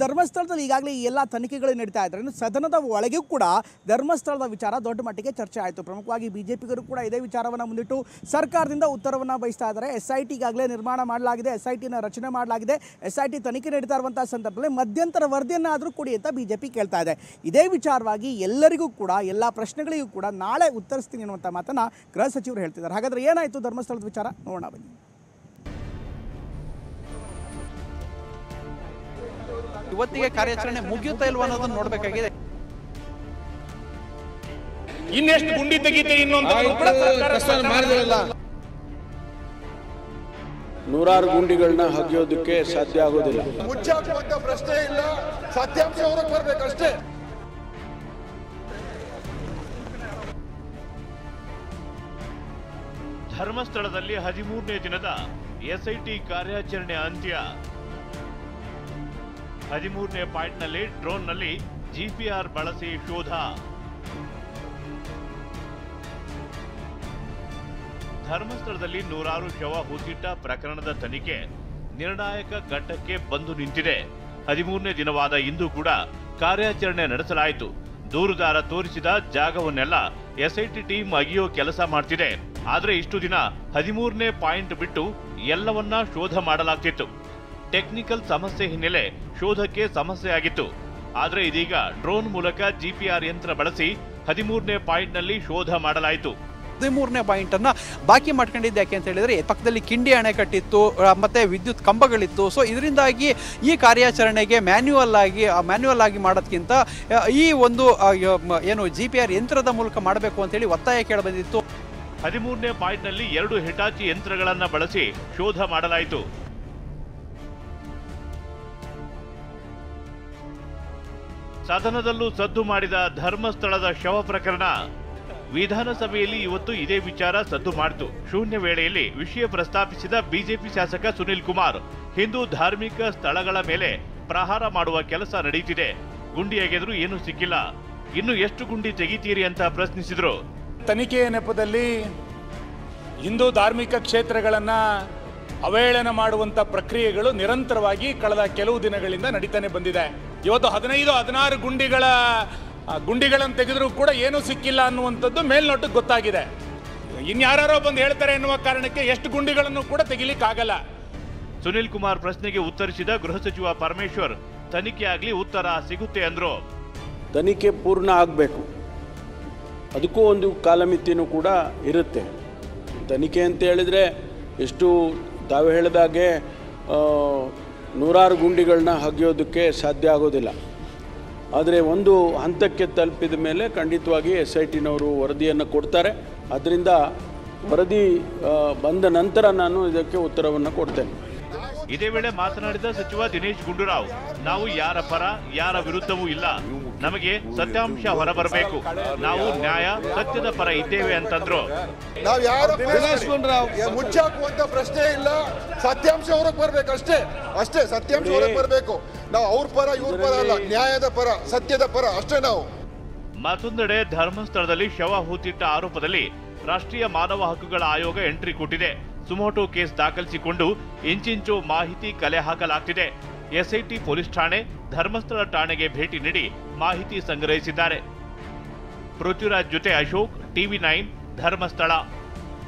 ಧರ್ಮಸ್ಥಳದಲ್ಲಿ ಈಗಾಗಲೇ ಈ ಎಲ್ಲ ತನಿಖೆಗಳು ನಡೀತಾ ಇದ್ದಾರೆ. ಇನ್ನು ಸದನದ ಒಳಗೂ ಕೂಡ ಧರ್ಮಸ್ಥಳದ ವಿಚಾರ ದೊಡ್ಡ ಮಟ್ಟಿಗೆ ಚರ್ಚೆ ಆಯಿತು. ಪ್ರಮುಖವಾಗಿ ಬಿಜೆಪಿಗರು ಕೂಡ ಇದೇ ವಿಚಾರವನ್ನು ಮುಂದಿಟ್ಟು ಸರ್ಕಾರದಿಂದ ಉತ್ತರವನ್ನು ಬಯಸ್ತಾ ಇದ್ದಾರೆ. SIT ಈಗಾಗಲೇ ನಿರ್ಮಾಣ ಮಾಡಲಾಗಿದೆ, SITನ ರಚನೆ ಮಾಡಲಾಗಿದೆ. SIT ತನಿಖೆ ನಡೀತಾ ಇರುವಂತಹ ಸಂದರ್ಭದಲ್ಲಿ ಮಧ್ಯಂತರ ವರದಿಯನ್ನಾದರೂ ಕೊಡಿ ಅಂತ ಬಿಜೆಪಿ ಕೇಳ್ತಾ ಇದೆ. ಇದೇ ವಿಚಾರವಾಗಿ ಎಲ್ಲರಿಗೂ ಕೂಡ ಎಲ್ಲ ಪ್ರಶ್ನೆಗಳಿಗೂ ಕೂಡ ನಾಳೆ ಉತ್ತರಿಸ್ತೀನಿ ಅನ್ನುವಂಥ ಮಾತನ್ನ ಗೃಹ ಸಚಿವರು ಹೇಳ್ತಿದ್ದಾರೆ. ಹಾಗಾದ್ರೆ ಏನಾಯಿತು ಧರ್ಮಸ್ಥಳದ ವಿಚಾರ ನೋಡೋಣ ಬನ್ನಿ. ಇವತ್ತಿಗೆ ಕಾರ್ಯಾಚರಣೆ ಮುಗಿಯುತ್ತಾ ಇಲ್ವಾ ಅನ್ನೋದನ್ನ ನೋಡಬೇಕಾಗಿದೆ. ಇನ್ನೆಷ್ಟು ಗುಂಡಿ ತೆಗೀತೀರಿ ನೂರಾರು ಗುಂಡಿಗಳನ್ನ ಹಗಿಯೋದಕ್ಕೆ ಸಾಧ್ಯ ಆಗೋದಿಲ್ಲ. ಮುಚ್ಚಾಕುವಂತ ಪ್ರಶ್ನೆ ಇಲ್ಲ, ಸತ್ಯಾಂಶ ಹೊರಗೆ ಬರ್ಬೇಕಷ್ಟೇ. ಧರ್ಮಸ್ಥಳದಲ್ಲಿ 13ನೇ ದಿನದ SIT ಕಾರ್ಯಾಚರಣೆ ಅಂತ್ಯ. 13ನೇ ಪಾಯಿಂಟ್ನಲ್ಲಿ ಡ್ರೋನ್ನಲ್ಲಿ GPR ಬಳಸಿ ಶೋಧ. ಧರ್ಮಸ್ಥಳದಲ್ಲಿ ನೂರಾರು ಶವ ಹೂತಿಟ್ಟ ಪ್ರಕರಣದ ತನಿಖೆ ನಿರ್ಣಾಯಕ ಘಟ್ಟಕ್ಕೆ ಬಂದು ನಿಂತಿದೆ. 13ನೇ ದಿನವಾದ ಇಂದು ಕೂಡ ಕಾರ್ಯಾಚರಣೆ ನಡೆಸಲಾಯಿತು. ದೂರುದಾರ ತೋರಿಸಿದ ಜಾಗವನ್ನೆಲ್ಲ SIT ಟೀಮ್ ಅಗಿಯೋ ಕೆಲಸ ಮಾಡ್ತಿದೆ. ಆದ್ರೆ ಇಷ್ಟು ದಿನ 13ನೇ ಪಾಯಿಂಟ್ ಬಿಟ್ಟು ಎಲ್ಲವನ್ನ ಶೋಧ ಮಾಡಲಾಗ್ತಿತ್ತು. ಟೆಕ್ನಿಕಲ್ ಸಮಸ್ಯೆ ಹಿನ್ನೆಲೆ ಶೋಧಕ್ಕೆ ಸಮಸ್ಯೆ ಆಗಿತ್ತು. ಆದ್ರೆ ಇದೀಗ ಡ್ರೋನ್ ಮೂಲಕ GPR ಯಂತ್ರ ಬಳಸಿ 13ನೇ ಪಾಯಿಂಟ್ನಲ್ಲಿ ಶೋಧ ಮಾಡಲಾಯಿತು. 13ನೇ ಪಾಯಿಂಟ್ ಅನ್ನ ಬಾಕಿ ಮಾಡ್ಕೊಂಡಿದ್ದು ಯಾಕೆ ಅಂತ ಹೇಳಿದ್ರೆ ಪಕ್ಕದಲ್ಲಿ ಕಿಂಡಿ ಅಣೆಕಟ್ಟಿತ್ತು, ಮತ್ತೆ ವಿದ್ಯುತ್ ಕಂಬಗಳಿತ್ತು. ಸೊ ಇದರಿಂದಾಗಿ ಈ ಕಾರ್ಯಾಚರಣೆಗೆ ಮ್ಯಾನ್ಯುವಲ್ ಆಗಿ ಮಾಡೋದಕ್ಕಿಂತ ಈ ಒಂದು ಏನು GPR ಯಂತ್ರದ ಮೂಲಕ ಮಾಡಬೇಕು ಅಂತ ಹೇಳಿ ಒತ್ತಾಯ ಕೇಳಬಂದಿತ್ತು. 13ನೇ ಪಾಯಿಂಟ್ನಲ್ಲಿ 2 ಹಿಟಾಚಿ ಯಂತ್ರಗಳನ್ನ ಬಳಸಿ ಶೋಧ ಮಾಡಲಾಯಿತು. ಸದನದಲ್ಲೂ ಸದ್ದು ಮಾಡಿದ ಧರ್ಮಸ್ಥಳದ ಶವ ಪ್ರಕರಣ. ವಿಧಾನಸಭೆಯಲ್ಲಿ ಇವತ್ತು ಇದೇ ವಿಚಾರ ಸದ್ದು ಮಾಡಿತು. ಶೂನ್ಯ ವೇಳೆಯಲ್ಲಿ ವಿಷಯ ಪ್ರಸ್ತಾಪಿಸಿದ ಬಿಜೆಪಿ ಶಾಸಕ ಸುನಿಲ್ ಕುಮಾರ್, ಹಿಂದೂ ಧಾರ್ಮಿಕ ಸ್ಥಳಗಳ ಮೇಲೆ ಪ್ರಹಾರ ಮಾಡುವ ಕೆಲಸ ನಡೆಯುತ್ತಿದೆ, ಗುಂಡಿ ಅಗೆದರೂ ಏನೂ ಸಿಕ್ಕಿಲ್ಲ, ಇನ್ನು ಎಷ್ಟು ಗುಂಡಿ ತೆಗಿತೀರಿ ಅಂತ ಪ್ರಶ್ನಿಸಿದ್ರು. ತನಿಖೆಯ ನೆಪದಲ್ಲಿ ಹಿಂದೂ ಧಾರ್ಮಿಕ ಕ್ಷೇತ್ರಗಳನ್ನ ಅವಹೇಳನ ಮಾಡುವಂತ ಪ್ರಕ್ರಿಯೆಗಳು ನಿರಂತರವಾಗಿ ಕಳೆದ ಕೆಲವು ದಿನಗಳಿಂದ ನಡೀತಾನೆ ಬಂದಿದೆ. ಇವತ್ತು 15-16 ಗುಂಡಿಗಳನ್ನು ತೆಗೆದರೂ ಕೂಡ ಏನೂ ಸಿಕ್ಕಿಲ್ಲ ಅನ್ನುವಂಥದ್ದು ಮೇಲ್ನೋಟಕ್ಕೆ ಗೊತ್ತಾಗಿದೆ. ಇನ್ಯಾರೋ ಬಂದು ಹೇಳ್ತಾರೆ ಎನ್ನುವ ಕಾರಣಕ್ಕೆ ಎಷ್ಟು ಗುಂಡಿಗಳನ್ನು ಕೂಡ ತೆಗಿಲಿಕ್ಕಾಗಲ್ಲ. ಸುನಿಲ್ ಕುಮಾರ್ ಪ್ರಶ್ನೆಗೆ ಉತ್ತರಿಸಿದ ಗೃಹ ಸಚಿವ ಪರಮೇಶ್ವರ್, ತನಿಖೆ ಆಗಲಿ ಉತ್ತರ ಸಿಗುತ್ತೆ ಅಂದ್ರು. ತನಿಖೆ ಪೂರ್ಣ ಆಗಬೇಕು, ಅದಕ್ಕೂ ಒಂದು ಕಾಲಮಿತಿನೂ ಕೂಡ ಇರುತ್ತೆ. ತನಿಖೆ ಅಂತ ಹೇಳಿದರೆ ಎಷ್ಟು ತಾವು ಹೇಳಿದಾಗೆ ನೂರಾರು ಗುಂಡಿಗಳನ್ನ ಹಗಿಯೋದಕ್ಕೆ ಸಾಧ್ಯ ಆಗೋದಿಲ್ಲ. ಆದರೆ ಒಂದು ಹಂತಕ್ಕೆ ತಲುಪಿದ ಮೇಲೆ ಖಂಡಿತವಾಗಿ SITನವರು ವರದಿಯನ್ನು ಕೊಡ್ತಾರೆ. ಅದರಿಂದ ವರದಿ ಬಂದ ನಂತರ ನಾನು ಇದಕ್ಕೆ ಉತ್ತರವನ್ನು ಕೊಡ್ತೇನೆ. ಇದೇ ವೇಳೆ ಮಾತನಾಡಿದ ಸಚಿವ ದಿನೇಶ್ ಗುಂಡೂರಾವ್, ನಾವು ಯಾರ ಪರ ಯಾರ ವಿರುದ್ಧವೂ ಇಲ್ಲ, ನಮಗೆ ಸತ್ಯಾಂಶ ಹೊರಬರಬೇಕು, ನಾವು ನ್ಯಾಯ ಸತ್ಯದ ಪರ ಇದ್ದೇವೆ ಅಂತಂದ್ರು. ನಾವು ಯಾರು ಮುಚ್ಚಾಕುವಂತ ಪ್ರಶ್ನೆ ಇಲ್ಲ, ಸತ್ಯಾಂಶ ಹೊರಗೆ ಬರ್ಬೇಕಷ್ಟೇ. ಅಷ್ಟೇ, ಸತ್ಯಾಂಶ ಹೊರಗೆ ಬರಬೇಕು. ನಾವು ಅವ್ರ ಪರ ಇವ್ರ ಪರ ಅಲ್ಲ, ನ್ಯಾಯದ ಪರ ಸತ್ಯದ ಪರ ಅಷ್ಟೇ ನಾವು. ಮತ್ತೊಂದೆಡೆ ಧರ್ಮಸ್ಥಳದಲ್ಲಿ ಶವ ಹೂತಿಟ್ಟ ಆರೋಪದಲ್ಲಿ ರಾಷ್ಟ್ರೀಯ ಮಾನವ ಹಕ್ಕುಗಳ ಆಯೋಗ ಎಂಟ್ರಿ ಕೊಟ್ಟಿದೆ. ಸುಮೋಟೋ ಕೇಸ್ ದಾಖಲಿಸಿಕೊಂಡು ಇಂಚಿಂಚು ಮಾಹಿತಿ ಕಲೆ ಹಾಕಲಾಗ್ತಿದೆ. SIT ಪೊಲೀಸ್ ಠಾಣೆ ಧರ್ಮಸ್ಥಳ ಠಾಣೆಗೆ ಭೇಟಿ ನೀಡಿ ಮಾಹಿತಿ ಸಂಗ್ರಹಿಸಿದ್ದಾರೆ. ಪೃಥ್ವಿರಾಜ್ ಜೊತೆ ಅಶೋಕ್, TV9 ಧರ್ಮಸ್ಥಳ.